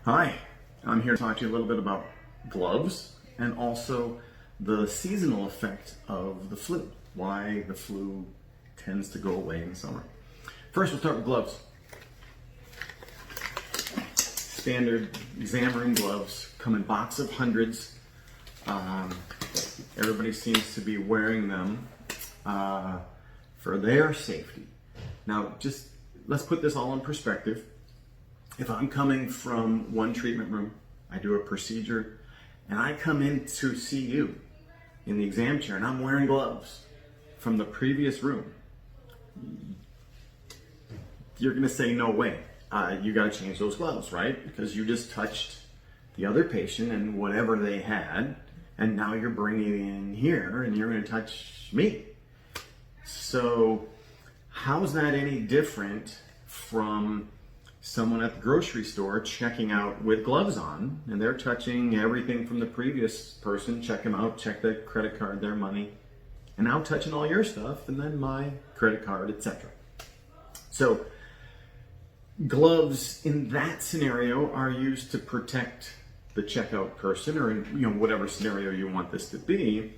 Hi, I'm here to talk to you a little bit about gloves and also the seasonal effect of the flu, why the flu tends to go away in the summer. First, we'll start with gloves. Standard exam room gloves come in box of hundreds. Everybody seems to be wearing them for their safety. Now, just let's put this all in perspective. If I'm coming from one treatment room, I do a procedure, and I come in to see you in the exam chair, and I'm wearing gloves from the previous room, you're going to say, no way. You got to change those gloves, right? Because you just touched the other patient and whatever they had, and now you're bringing it in here, and you're going to touch me. So how's that any different from someone at the grocery store checking out with gloves on, and they're touching everything from the previous person, check them out, check their credit card, their money, and now touching all your stuff, and then my credit card, etc. So gloves in that scenario are used to protect the checkout person, or in whatever scenario you want this to be,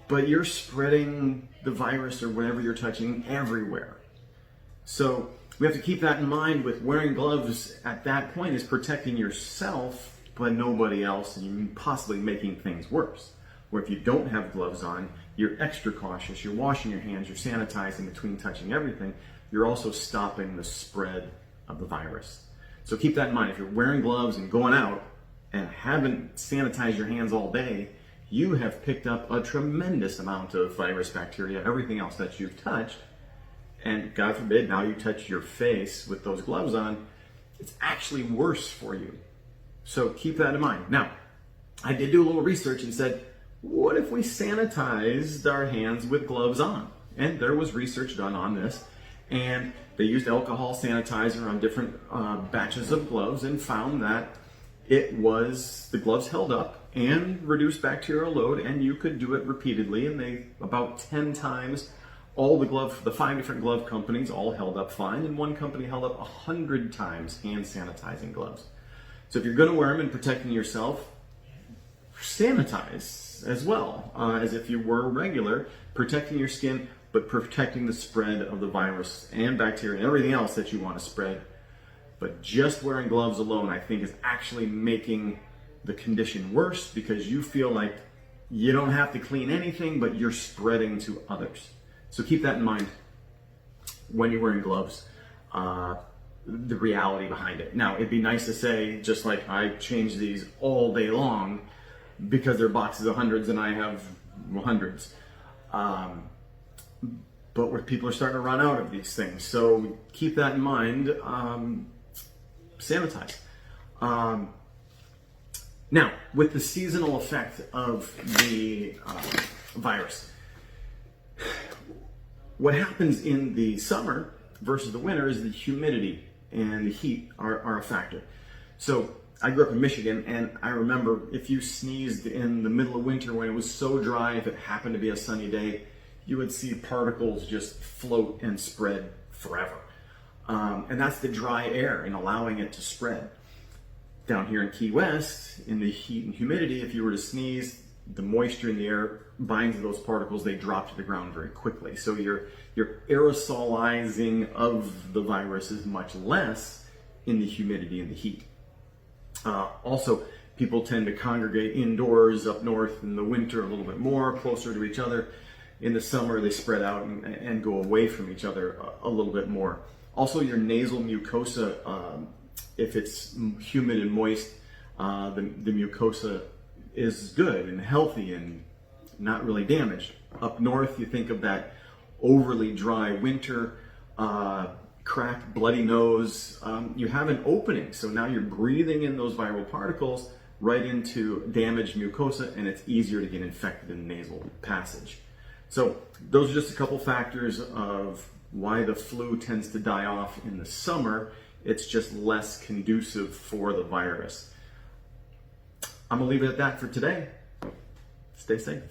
but you're spreading the virus or whatever you're touching everywhere. So we have to keep that in mind. With wearing gloves at that point is protecting yourself, but nobody else, and you possibly making things worse. Where if you don't have gloves on, you're extra cautious, you're washing your hands, you're sanitizing between touching everything, you're also stopping the spread of the virus. So keep that in mind. If you're wearing gloves and going out and haven't sanitized your hands all day, you have picked up a tremendous amount of virus, bacteria, everything else that you've touched. And God forbid, now you touch your face with those gloves on, it's actually worse for you. So keep that in mind. Now, I did do a little research and said, what if we sanitized our hands with gloves on? And there was research done on this, and they used alcohol sanitizer on different batches of gloves and found that the gloves held up and reduced bacterial load, and you could do it repeatedly, and they about 10 times. The 5 different glove companies all held up fine, and one company held up 100 times hand sanitizing gloves. So if you're going to wear them and protecting yourself, sanitize as well as if you were regular, protecting your skin, but protecting the spread of the virus and bacteria and everything else that you want to spread. But just wearing gloves alone, I think, is actually making the condition worse, because you feel like you don't have to clean anything, but you're spreading to others. So keep that in mind when you're wearing gloves, the reality behind it. Now, it'd be nice to say, just like I change these all day long because they're boxes of hundreds and I have hundreds. But where people are starting to run out of these things. So keep that in mind. Sanitize. Now, with the seasonal effect of the virus, what happens in the summer versus the winter is the humidity and the heat are a factor. So I grew up in Michigan, and I remember if you sneezed in the middle of winter when it was so dry, if it happened to be a sunny day, you would see particles just float and spread forever. And that's the dry air and allowing it to spread. Down here in Key West, in the heat and humidity, if you were to sneeze, the moisture in the air binds to those particles, they drop to the ground very quickly. So your aerosolizing of the virus is much less in the humidity and the heat. Also, people tend to congregate indoors up north in the winter a little bit more, closer to each other. In the summer, they spread out and go away from each other a little bit more. Also, your nasal mucosa, if it's humid and moist, the mucosa is good and healthy and not really damaged. Up north, you think of that overly dry winter, cracked, bloody nose. You have an opening, so now you're breathing in those viral particles right into damaged mucosa, and it's easier to get infected in the nasal passage. So those are just a couple factors of why the flu tends to die off in the summer. It's just less conducive for the virus. I'm gonna leave it at that for today. Stay safe.